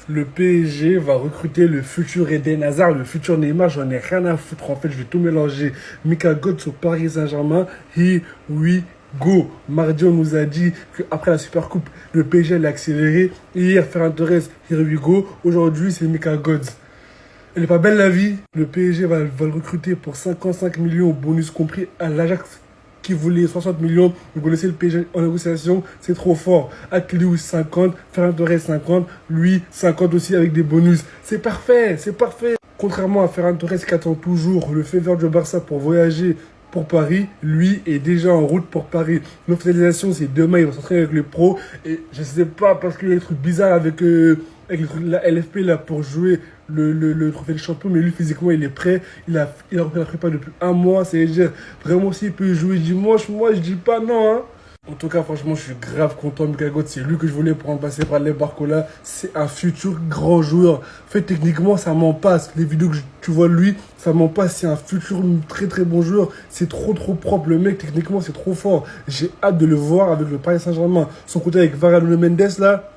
Le PSG va recruter le futur Eden Hazard, le futur Neymar, j'en ai rien à foutre en fait, je vais tout mélanger. Mika Götze au Paris Saint-Germain, here we go. Mardi, on nous a dit qu'après la Super Coupe, le PSG allait accélérer. Hier, Ferran Torres, here we go. Aujourd'hui, c'est Mika Götze. Elle est pas belle la vie. Le PSG va le recruter pour 55 millions, bonus compris, à l'Ajax qui voulait 60 millions. Vous connaissez le PSG en négociation, c'est trop fort. Akiliou 50, Ferran Torres 50, lui 50 aussi avec des bonus. C'est parfait, c'est parfait. Contrairement à Ferran Torres qui attend toujours le feu vert du Barça pour voyager pour Paris, lui est déjà en route pour Paris. L'officialisation, c'est demain, il va s'entraîner avec les pros. Et je sais pas, parce qu'il y a des trucs bizarres avec la LFP là pour jouer le trophée de champion, mais lui physiquement il est prêt, il a repris la prépa depuis un mois, c'est-à-dire vraiment s'il peut jouer dimanche, moi je dis pas non hein. En tout cas franchement je suis grave content, Mika Götze, c'est lui que je voulais pour remplacer par les Barcola, c'est un futur grand joueur. En fait techniquement ça m'en passe, les vidéos que tu vois de lui, ça m'en passe, c'est un futur très très bon joueur, c'est trop propre le mec, techniquement c'est trop fort. J'ai hâte de le voir avec le Paris Saint-Germain, son côté avec Varane Mendes là.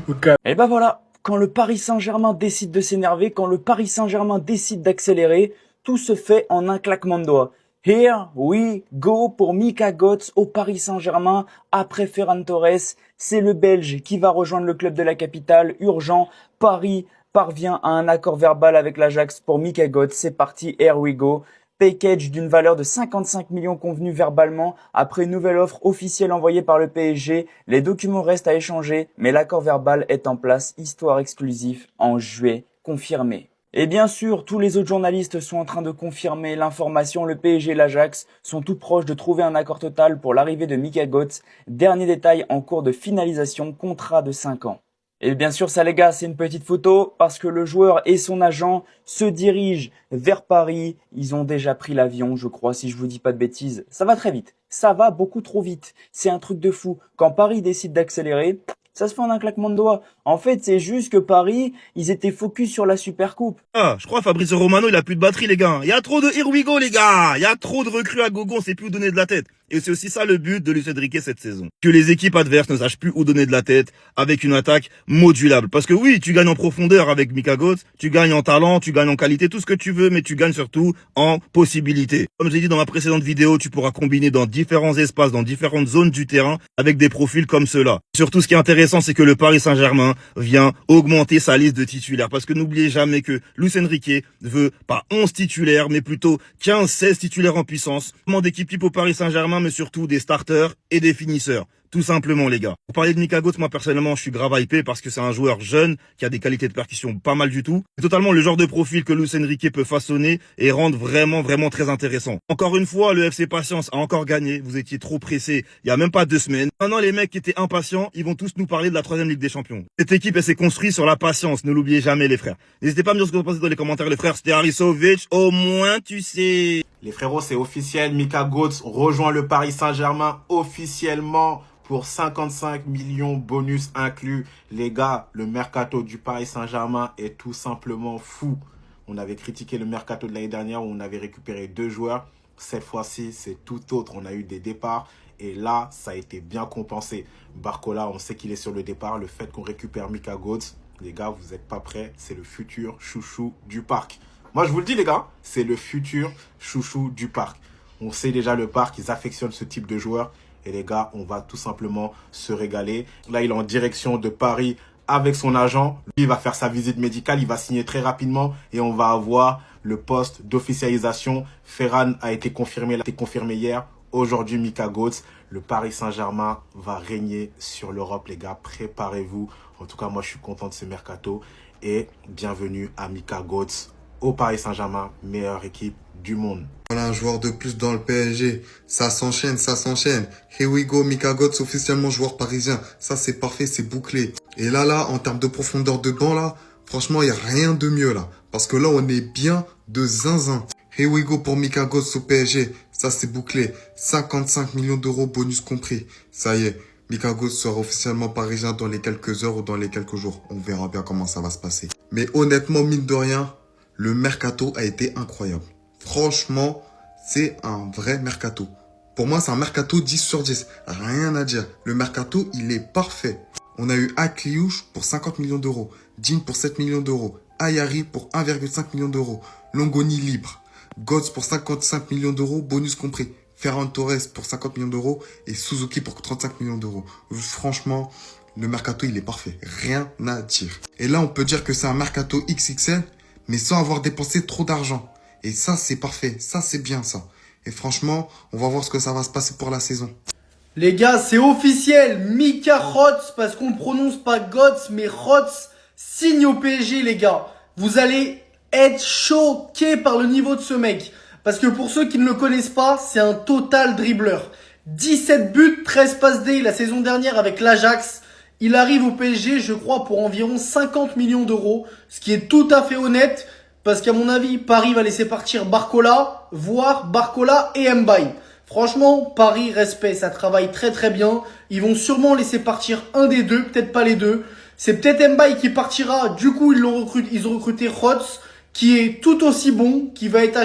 Okay. Et ben voilà, quand le Paris Saint-Germain décide de s'énerver, quand le Paris Saint-Germain décide d'accélérer, tout se fait en un claquement de doigts. Here we go pour Mika Götze au Paris Saint-Germain après Ferran Torres. C'est le Belge qui va rejoindre le club de la capitale. Urgent, Paris parvient à un accord verbal avec l'Ajax pour Mika Götze. C'est parti, here we go. Package d'une valeur de 55 millions convenu verbalement. Après une nouvelle offre officielle envoyée par le PSG, les documents restent à échanger, mais l'accord verbal est en place, histoire exclusive en juillet, confirmé. Et bien sûr, tous les autres journalistes sont en train de confirmer l'information. Le PSG et l'Ajax sont tout proches de trouver un accord total pour l'arrivée de Mika Götze. Dernier détail en cours de finalisation, contrat de 5 ans. Et bien sûr, ça les gars, c'est une petite photo parce que le joueur et son agent se dirigent vers Paris. Ils ont déjà pris l'avion, je crois, si je vous dis pas de bêtises. Ça va très vite. Ça va beaucoup trop vite. C'est un truc de fou. Quand Paris décide d'accélérer, ça se fait en un claquement de doigts. En fait, c'est juste que Paris, ils étaient focus sur la Super Coupe. Ah, je crois Fabrizio Romano, il a plus de batterie, les gars. Il y a trop de here we go, les gars. Il y a trop de recrues à gogo, on sait plus où donner de la tête. Et c'est aussi ça le but de Luis Enrique cette saison. Que les équipes adverses ne sachent plus où donner de la tête avec une attaque modulable. Parce que oui, tu gagnes en profondeur avec Mika Götze, tu gagnes en talent, tu gagnes en qualité, tout ce que tu veux, mais tu gagnes surtout en possibilité. Comme j'ai dit dans ma précédente vidéo, tu pourras combiner dans différents espaces, dans différentes zones du terrain avec des profils comme ceux-là. Surtout, ce qui est intéressant, c'est que le Paris Saint-Germain vient augmenter sa liste de titulaires. Parce que n'oubliez jamais que Luis Enrique veut pas 11 titulaires, mais plutôt 15-16 titulaires en puissance. Vraiment d'équipe type au Paris Saint-Germain, mais surtout des starters et des finisseurs. Tout simplement, les gars. Pour parler de Mika Götze, moi, personnellement, je suis grave hypé parce que c'est un joueur jeune qui a des qualités de percussion pas mal du tout. C'est totalement le genre de profil que Luis Enrique peut façonner et rendre vraiment très intéressant. Encore une fois, le FC Patience a encore gagné. Vous étiez trop pressés il y a même pas 2 semaines. Maintenant, les mecs qui étaient impatients, ils vont tous nous parler de la 3e Ligue des Champions. Cette équipe, elle s'est construite sur la patience. Ne l'oubliez jamais, les frères. N'hésitez pas à me dire ce que vous pensez dans les commentaires, les frères. C'était Harisovic. Au moins, tu sais. Les frérots, c'est officiel. Mika Götze rejoint le Paris Saint-Germain officiellement pour 55 millions bonus inclus. Les gars, le mercato du Paris Saint-Germain est tout simplement fou. On avait critiqué le mercato de l'année dernière où on avait récupéré 2 joueurs. Cette fois-ci, c'est tout autre. On a eu des départs et là, ça a été bien compensé. Barcola, on sait qu'il est sur le départ. Le fait qu'on récupère Mika Götze, les gars, vous n'êtes pas prêts. C'est le futur chouchou du parc. Moi, je vous le dis, les gars, c'est le futur chouchou du parc. On sait déjà le parc, ils affectionnent ce type de joueurs. Et les gars, on va tout simplement se régaler. Là, il est en direction de Paris avec son agent. Lui, il va faire sa visite médicale. Il va signer très rapidement. Et on va avoir le poste d'officialisation. Ferran a été confirmé hier. Aujourd'hui, Mika Götze. Le Paris Saint-Germain va régner sur l'Europe, les gars. Préparez-vous. En tout cas, moi, je suis content de ce mercato. Et bienvenue à Mika Götze au Paris Saint-Germain, meilleure équipe du monde. Voilà un joueur de plus dans le PSG. Ça s'enchaîne, ça s'enchaîne. Here we go, Mika Götze officiellement joueur parisien. Ça, c'est parfait, c'est bouclé. Et là, en termes de profondeur de banc, là, franchement, il n'y a rien de mieux, là. Parce que là, on est bien de zinzin. Here we go pour Mika Götze au PSG. Ça, c'est bouclé. 55 millions d'euros, bonus compris. Ça y est. Mika Götze sera officiellement parisien dans les quelques heures ou dans les quelques jours. On verra bien comment ça va se passer. Mais honnêtement, mine de rien, le mercato a été incroyable. Franchement, c'est un vrai mercato. Pour moi, c'est un mercato 10 sur 10. Rien à dire. Le mercato, il est parfait. On a eu Akliouche pour 50 millions d'euros, Jean pour 7 millions d'euros, Ayari pour 1,5 million d'euros, Longoni libre, Götze pour 55 millions d'euros, bonus compris, Ferran Torres pour 50 millions d'euros et Suzuki pour 35 millions d'euros. Franchement, le mercato, il est parfait. Rien à dire. Et là, on peut dire que c'est un mercato XXL, mais sans avoir dépensé trop d'argent. Et ça, c'est parfait. Ça, c'est bien, ça. Et franchement, on va voir ce que ça va se passer pour la saison. Les gars, c'est officiel. Mika Götze, parce qu'on ne prononce pas Götze, mais Götze, signe au PSG, les gars. Vous allez être choqués par le niveau de ce mec. Parce que pour ceux qui ne le connaissent pas, c'est un total dribbleur. 17 buts, 13 passes D la saison dernière avec l'Ajax. Il arrive au PSG, je crois, pour environ 50 millions d'euros. Ce qui est tout à fait honnête. Parce qu'à mon avis, Paris va laisser partir Barcola, voire Barcola et Mbaye. Franchement, Paris, respect, ça travaille très très bien. Ils vont sûrement laisser partir un des deux, peut-être pas les deux. C'est peut-être Mbaye qui partira. Du coup, ils ont recruté Götze, qui est tout aussi bon, qui a été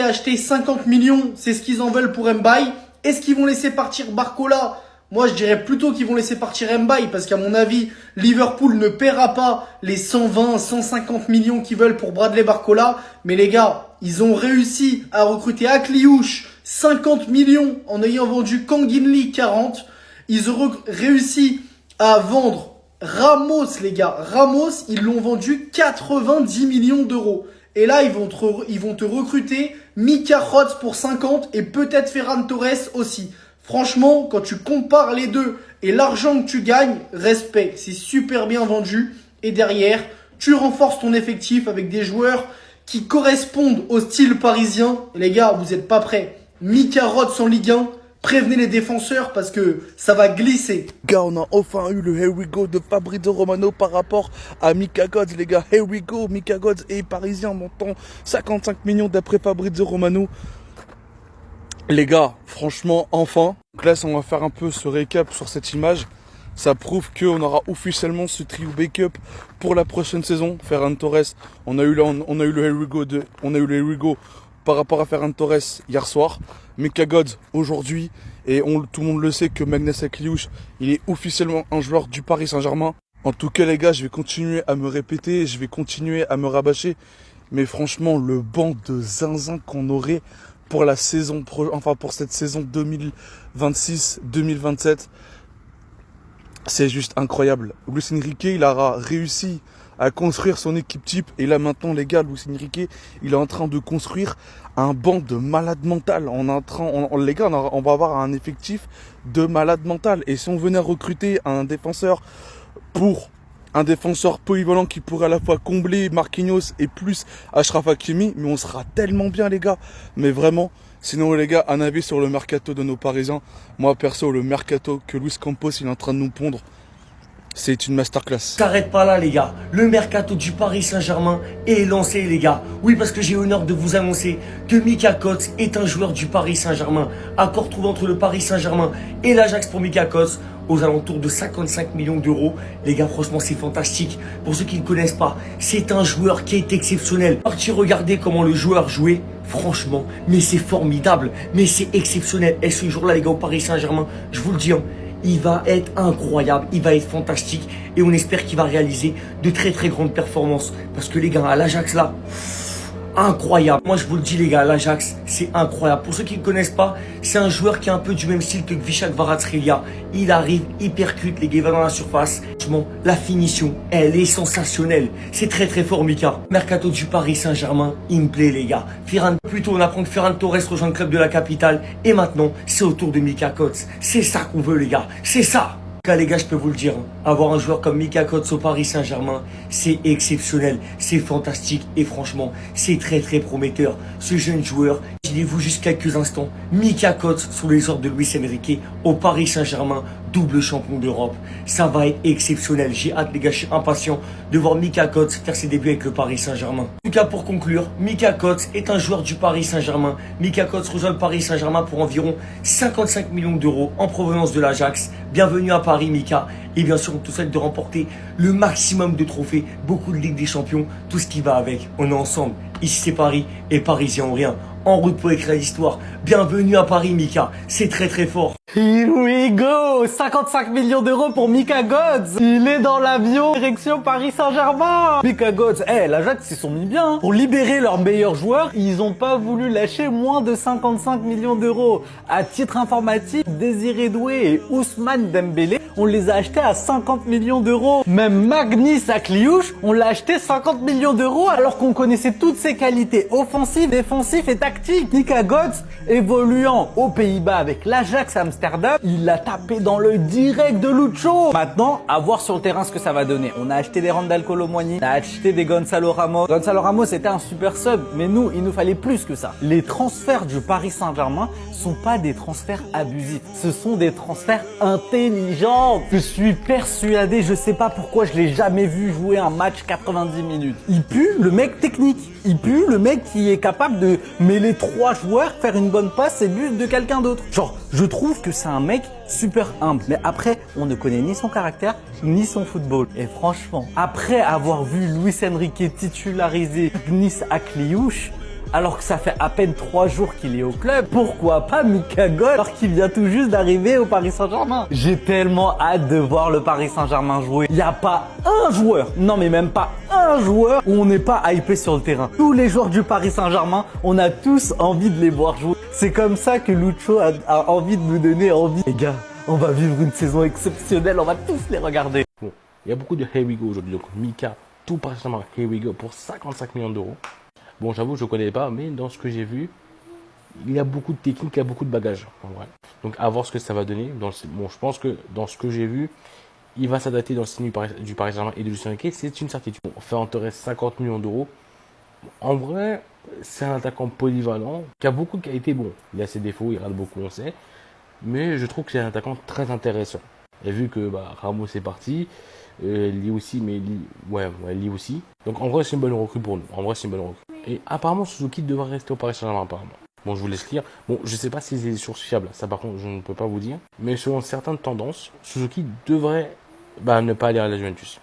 acheté 50 millions. C'est ce qu'ils en veulent pour Mbaye. Est-ce qu'ils vont laisser partir Barcola? Moi, je dirais plutôt qu'ils vont laisser partir Mbaye parce qu'à mon avis, Liverpool ne paiera pas les 120, 150 millions qu'ils veulent pour Bradley Barcola. Mais les gars, ils ont réussi à recruter Akliouche 50 millions en ayant vendu Kangin Lee 40. Ils ont réussi à vendre Ramos, les gars. Ramos, ils l'ont vendu 90 millions d'euros. Et là, ils vont te recruter Mika Götze pour 50 et peut-être Ferran Torres aussi. Franchement, quand tu compares les deux et l'argent que tu gagnes, respect, c'est super bien vendu. Et derrière, tu renforces ton effectif avec des joueurs qui correspondent au style parisien. Et les gars, vous n'êtes pas prêts. Mika Götze en Ligue 1, prévenez les défenseurs parce que ça va glisser. Gars, on a enfin eu le Here We Go de Fabrizio Romano par rapport à Mika Götze, les gars. Here We Go, Mika Götze est parisien, montant 55 millions d'après Fabrizio Romano. Les gars, franchement, enfin. Donc là, on va faire un peu ce récap sur cette image. Ça prouve qu'on aura officiellement ce trio backup pour la prochaine saison. Ferran Torres, on a eu le Here We Go par rapport à Ferran Torres hier soir. Mika Götze aujourd'hui. Et tout le monde le sait que Magnus Akliouche, il est officiellement un joueur du Paris Saint-Germain. En tout cas, les gars, je vais continuer à me répéter, je vais continuer à me rabâcher. Mais franchement, le banc de zinzin qu'on aurait pour la saison, pour cette saison 2026-2027, c'est juste incroyable. Luis Enrique, il aura réussi à construire son équipe type. Et là maintenant, les gars, Luis Enrique, il est en train de construire un banc de malade mental. Les gars, on va avoir un effectif de malade mental. Et si on venait recruter un défenseur polyvalent qui pourrait à la fois combler Marquinhos et plus Achraf Hakimi, mais on sera tellement bien, les gars. Mais vraiment, sinon les gars, un avis sur le mercato de nos Parisiens. Moi perso, le mercato que Luis Campos il est en train de nous pondre, c'est une masterclass. S'arrête pas là, les gars. Le mercato du Paris Saint-Germain est lancé, les gars. Oui, parce que j'ai l'honneur de vous annoncer que Mika Götze est un joueur du Paris Saint-Germain. Accord trouvé entre le Paris Saint-Germain et l'Ajax pour Mika Götze aux alentours de 55 millions d'euros. Les gars, franchement, c'est fantastique. Pour ceux qui ne connaissent pas, c'est un joueur qui est exceptionnel. Parti regarder comment le joueur jouait. Franchement, mais c'est formidable. Mais c'est exceptionnel. Et ce jour-là, les gars, au Paris Saint-Germain, je vous le dis, il va être incroyable, il va être fantastique et on espère qu'il va réaliser de très très grandes performances. Parce que les gars, à l'Ajax là, incroyable. Moi je vous le dis les gars, l'Ajax c'est incroyable. Pour ceux qui ne connaissent pas, c'est un joueur qui est un peu du même style que Kvicha Kvaratskhelia. Il arrive, il percute, les gars, il va dans la surface. Franchement, la finition, elle est sensationnelle. C'est très très fort Mika. Mercato du Paris Saint-Germain, il me plaît les gars. Plutôt on apprend que Ferran Torres rejoint le club de la capitale. Et maintenant, c'est au tour de Mika Götze. C'est ça qu'on veut les gars, c'est ça. Les gars, je peux vous le dire, avoir un joueur comme Mika Götze au Paris Saint-Germain, c'est exceptionnel, c'est fantastique et franchement, c'est très très prometteur. Ce jeune joueur, imaginez-vous juste quelques instants, Mika Götze sous les ordres de Luis Enrique au Paris Saint-Germain, double champion d'Europe. Ça va être exceptionnel. J'ai hâte les gars, je suis impatient de voir Mika Götze faire ses débuts avec le Paris Saint-Germain. En tout cas, pour conclure, Mika Götze est un joueur du Paris Saint-Germain. Mika Götze rejoint le Paris Saint-Germain pour environ 55 millions d'euros en provenance de l'Ajax. Bienvenue à Paris Mika. Et bien sûr, on te souhaite de remporter le maximum de trophées, beaucoup de Ligue des Champions, tout ce qui va avec. On est ensemble. Ici c'est Paris et Parisiens ou rien. En route pour écrire l'histoire. Bienvenue à Paris Mika. C'est très très fort. Here we go! 55 millions d'euros pour Mika Godz! Il est dans l'avion, direction Paris Saint-Germain! Mika Godz, l'Ajax, ils sont mis bien. Pour libérer leurs meilleurs joueurs, ils ont pas voulu lâcher moins de 55 millions d'euros. À titre informatif, Désiré Doué et Ousmane Dembélé, on les a achetés à 50 millions d'euros. Même Magnis Akliouche, on l'a acheté 50 millions d'euros alors qu'on connaissait toutes ses qualités offensives, défensives et tactiques. Mika Godz, évoluant aux Pays-Bas avec l'Ajax Amsterdam, il l'a tapé dans l'œil direct de Lucho. Maintenant, à voir sur le terrain ce que ça va donner. On a acheté des Randal Kolo Muani, on a acheté des Gonzalo Ramos. Gonzalo Ramos était un super sub, mais nous, il nous fallait plus que ça. Les transferts du Paris Saint-Germain sont pas des transferts abusifs. Ce sont des transferts intelligents. Je suis persuadé, je sais pas pourquoi je l'ai jamais vu jouer un match 90 minutes. Il pue le mec technique. Il pue le mec qui est capable de mêler 3 joueurs, faire une bonne passe et but de quelqu'un d'autre. Genre, je trouve que c'est un mec super humble. Mais après, on ne connaît ni son caractère, ni son football. Et franchement, après avoir vu Luis Enrique titulariser Magnis Akliouche, alors que ça fait à peine 3 jours qu'il est au club, pourquoi pas Mika Godz alors qu'il vient tout juste d'arriver au Paris Saint-Germain? J'ai tellement hâte de voir le Paris Saint-Germain jouer. Il n'y a pas un joueur, non mais même pas un joueur où on n'est pas hypé sur le terrain. Tous les joueurs du Paris Saint-Germain, on a tous envie de les voir jouer. C'est comme ça que Lucho a envie de nous donner envie. Les gars, on va vivre une saison exceptionnelle, on va tous les regarder. Bon, il y a beaucoup de Here We Go aujourd'hui, donc Mika, tout Paris Saint-Germain, Here We Go pour 55 millions d'euros. Bon, j'avoue, je ne connais pas, mais dans ce que j'ai vu, il y a beaucoup de technique, il y a beaucoup de bagages, en vrai. Donc, à voir ce que ça va donner. Bon, je pense que dans ce que j'ai vu, il va s'adapter dans le style du Paris Saint-Germain et de Lucien Riquet, c'est une certitude. On fait enterrer 50 millions d'euros. En vrai, c'est un attaquant polyvalent, qui a beaucoup de qualités. Bon, il a ses défauts, il rate beaucoup, on sait. Mais je trouve que c'est un attaquant très intéressant. Et vu que Ramos est parti, Lee aussi, mais Lee aussi. Donc en vrai, c'est une bonne recrue pour nous. En vrai, c'est une bonne recrue. Et apparemment, Suzuki devrait rester au Paris Saint-Germain, apparemment. Bon, je vous laisse lire. Bon, je sais pas si c'est des sources fiables. Ça, par contre, je ne peux pas vous dire. Mais selon certaines tendances, Suzuki devrait ne pas aller à la Juventus.